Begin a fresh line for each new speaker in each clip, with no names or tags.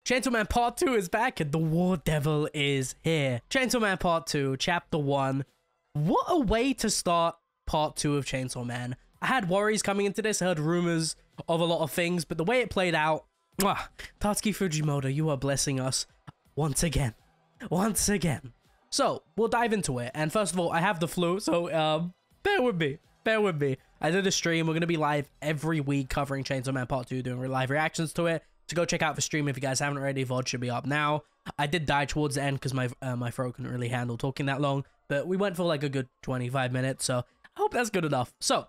Chainsaw Man Part 2 is back and the War Devil is here. Chainsaw Man Part 2, Chapter 1. What a way to start Part 2 of Chainsaw Man. I had worries coming into this, I heard rumors of a lot of things, but the way it played out, Tatsuki Fujimoto, you are blessing us once again. Once again. So, we'll dive into it. And first of all, I have the flu, so bear with me. Bear with me. I did a stream. We're going to be live every week covering Chainsaw Man Part 2, doing live reactions to it. So go check out the stream if you guys haven't already. VOD should be up now. I did die towards the end because my throat couldn't really handle talking that long. But we went for like a good 25 minutes, so I hope that's good enough. So,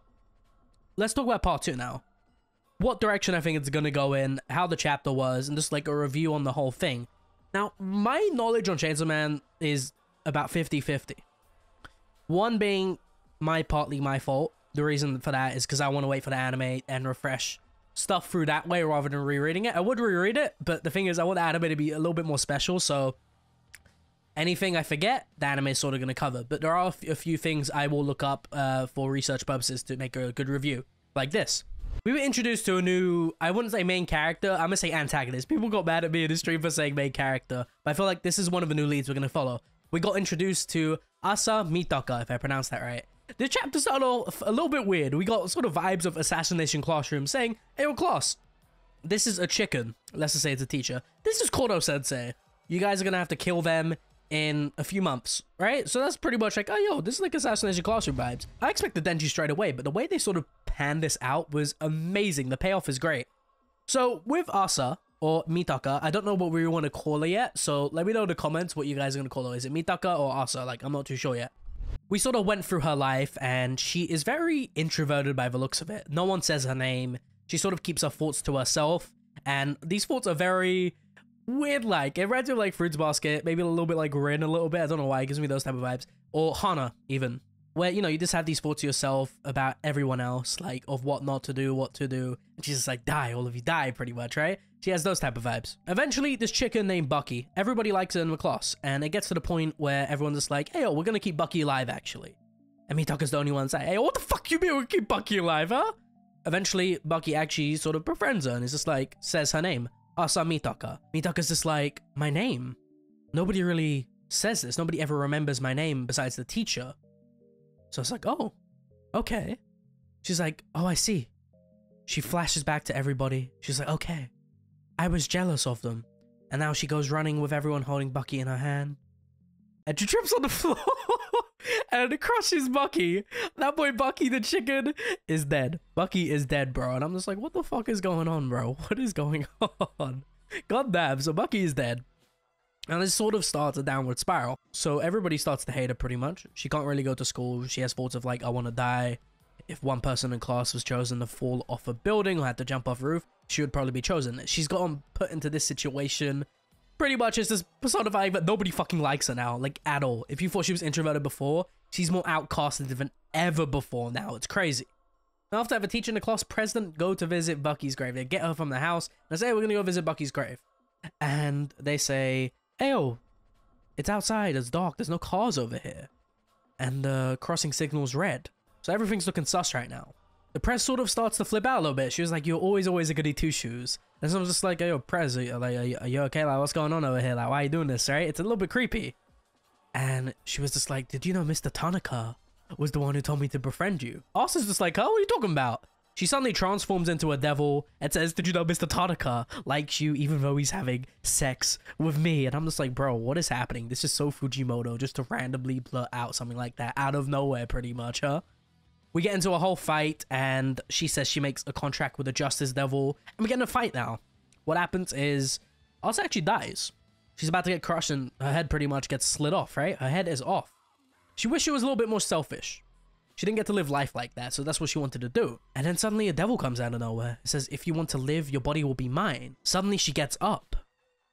let's talk about Part 2 now. What direction I think it's going to go in, how the chapter was, and just like a review on the whole thing. Now, my knowledge on Chainsaw Man is about 50-50. One being partly my fault. The reason for that is because I want to wait for the anime and refresh stuff through that way rather than rereading it. I would reread it, but the thing is I want the anime to be a little bit more special, so anything I forget, the anime is sort of going to cover. But there are a few things I will look up for research purposes to make a good review, like this. We were introduced to a new, I wouldn't say main character, I'm going to say antagonist. People got mad at me in the stream for saying main character, but I feel like this is one of the new leads we're going to follow. We got introduced to Asa Mitaka, if I pronounced that right. This chapter started off a little bit weird. We got sort of vibes of Assassination Classroom saying, hey, yo, class, this is a chicken. Let's just say it's a teacher. This is Kodo-sensei. You guys are going to have to kill them in a few months, right? So that's pretty much like, oh, yo, this is like Assassination Classroom vibes. I expected Denji straight away, but the way they sort of panned this out was amazing. The payoff is great. So with Asa, or Mitaka, I don't know what we want to call her yet, so let me know in the comments what you guys are going to call her. Is it Mitaka or Asa? Like, I'm not too sure yet. We sort of went through her life, and she is very introverted by the looks of it. No one says her name. She sort of keeps her thoughts to herself, and these thoughts are very weird-like. It reminds me of like Fruits Basket, maybe a little bit like Rin a little bit. I don't know why, it gives me those type of vibes. Or Hana, even. Where, you know, you just have these thoughts to yourself about everyone else, like of what not to do, what to do. And she's just like, die, all of you die, pretty much, right? She has those type of vibes. Eventually, this chicken named Bucky, everybody likes her in the class, and it gets to the point where everyone's just like, hey, yo, we're gonna keep Bucky alive, actually. And Mitaka's the only one saying, hey, what the fuck you mean we keep Bucky alive, huh? Eventually, Bucky actually sort of befriends her and is just like, says her name, Asa Mitaka. Mitaka's just like, my name? Nobody really says this. Nobody ever remembers my name besides the teacher. So it's like, oh, okay. She's like, oh, I see. She flashes back to everybody. She's like, okay. I was jealous of them. And now she goes running with everyone holding Bucky in her hand. And she trips on the floor and crushes Bucky. That boy Bucky the chicken is dead. Bucky is dead, bro. And I'm just like, what the fuck is going on, bro? What is going on? God damn, so Bucky is dead. And this sort of starts a downward spiral. So everybody starts to hate her pretty much. She can't really go to school. She has thoughts of like, I want to die. If one person in class was chosen to fall off a building or had to jump off a roof, she would probably be chosen. She's gotten put into this situation. Pretty much it's this personified that nobody fucking likes her now, like at all. If you thought she was introverted before, she's more outcasted than ever before now. It's crazy. Now, after I have a teacher in the class president go to visit Bucky's grave. They get her from the house and say, hey, we're gonna go visit Bucky's grave. And they say, hey, yo, it's outside, it's dark, there's no cars over here. And the crossing signal's red. So everything's looking sus right now. The press sort of starts to flip out a little bit. She was like, you're always a goody two-shoes. And someone's just like, hey, yo, Prez, are you okay? Like, what's going on over here? Like, why are you doing this, right? It's a little bit creepy. And she was just like, did you know Mr. Tanaka was the one who told me to befriend you? Asa's just like, huh? What are you talking about? She suddenly transforms into a devil and says, did you know Mr. Tanaka likes you even though he's having sex with me? And I'm just like, bro, what is happening? This is so Fujimoto just to randomly blurt out something like that out of nowhere pretty much, huh? We get into a whole fight, and she says she makes a contract with the Justice Devil, and we get in a fight now. What happens is, Asa actually dies. She's about to get crushed, and her head pretty much gets slit off, right? Her head is off. She wished she was a little bit more selfish. She didn't get to live life like that, so that's what she wanted to do. And then suddenly a devil comes out of nowhere. It says, if you want to live, your body will be mine. Suddenly she gets up.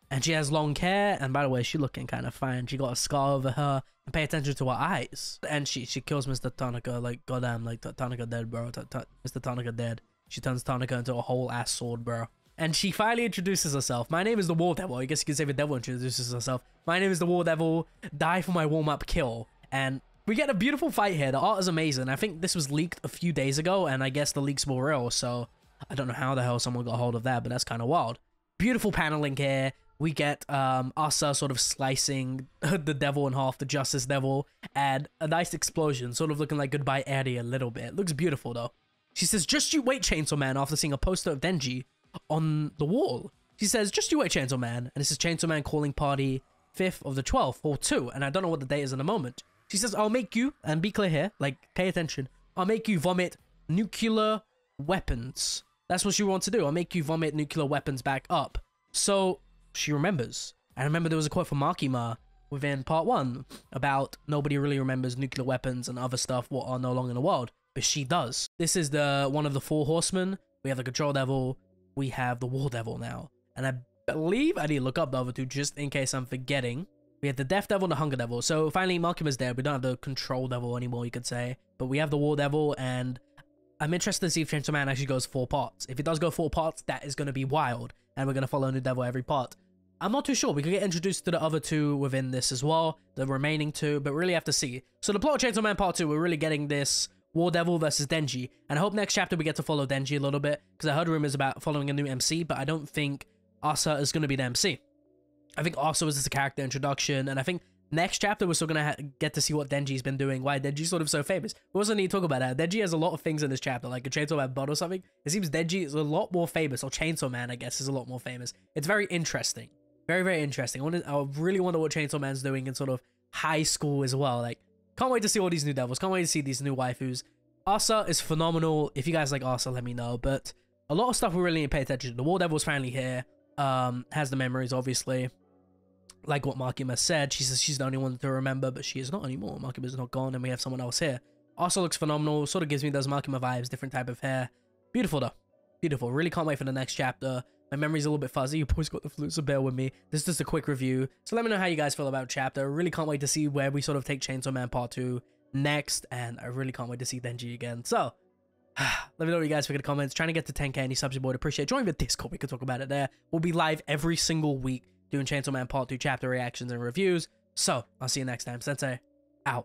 And she has long hair, and by the way, she's looking kind of fine. She got a scar over her, and pay attention to her eyes. And she kills Mr. Tanaka, like, goddamn, like, Tanaka dead, bro. Mr. Tanaka dead. She turns Tanaka into a whole ass sword, bro. And she finally introduces herself. My name is the War Devil. I guess you could say the devil introduces herself. My name is the War Devil. Die for my warm-up kill. And we get a beautiful fight here. The art is amazing. I think this was leaked a few days ago, and I guess the leaks were real, so I don't know how the hell someone got a hold of that, but that's kind of wild. Beautiful paneling here. we get Asa sort of slicing the devil in half, the Justice Devil, and a nice explosion, sort of looking like Goodbye Eri a little bit. Looks beautiful though. She says, "Just you wait, Chainsaw Man," after seeing a poster of Denji on the wall. She says, "Just you wait, Chainsaw Man," and this is Chainsaw Man calling party 5th of the 12th, or 2, and I don't know what the date is in a moment. She says, "I'll make you," and be clear here, like, pay attention, "I'll make you vomit nuclear weapons." That's what she wants to do. "I'll make you vomit nuclear weapons back up." So, she remembers. I remember there was a quote from Makima within part 1 about nobody really remembers nuclear weapons and other stuff what are no longer in the world, but she does. This is the one of the 4 horsemen. We have the Control Devil, we have the War Devil now, and I believe I need to look up the other 2 just in case I'm forgetting. We have the Death Devil and the Hunger Devil. So finally Makima's dead. We don't have the Control Devil anymore, you could say, but we have the War Devil, and I'm interested to see if Chainsaw Man actually goes 4 parts. If it does go 4 parts, that is going to be wild, and we're going to follow a new devil every part. I'm not too sure. We could get introduced to the other 2 within this as well, the remaining 2, but really have to see. So the plot of Chainsaw Man Part 2, we're really getting this War Devil versus Denji, and I hope next chapter we get to follow Denji a little bit, because I heard rumors about following a new MC, but I don't think Asa is going to be the MC. I think Asa was just a character introduction, and I think next chapter we're still going to get to see what Denji's been doing, why Denji's sort of so famous. We also need to talk about that. Denji has a lot of things in this chapter, like a Chainsaw Man bud or something. It seems Denji is a lot more famous, or Chainsaw Man, I guess, is a lot more famous. It's very interesting. Very, very interesting. I really wonder what Chainsaw Man's doing in sort of high school as well. Like, can't wait to see all these new devils. Can't wait to see these new waifus. Asa is phenomenal. If you guys like Asa, let me know. But a lot of stuff we really need to pay attention to. The War Devil's finally here. Has the memories, obviously. Like what Makima said, she says she's the only one to remember, but she is not anymore. Makima's not gone, and we have someone else here. Asa looks phenomenal. Sort of gives me those Makima vibes, different type of hair. Beautiful, though. Beautiful. Really can't wait for the next chapter. My memory's a little bit fuzzy. You boys got the flu, so bear with me. This is just a quick review. So let me know how you guys feel about chapter. Really can't wait to see where we sort of take Chainsaw Man Part 2 next, and I really can't wait to see Denji again. So, let me know what you guys think in the comments. Trying to get to 10k. Any subs, your boy, appreciate. Join the Discord. We can talk about it there. We'll be live every single week doing Chainsaw Man Part 2 chapter reactions and reviews. So, I'll see you next time. Sensei, out.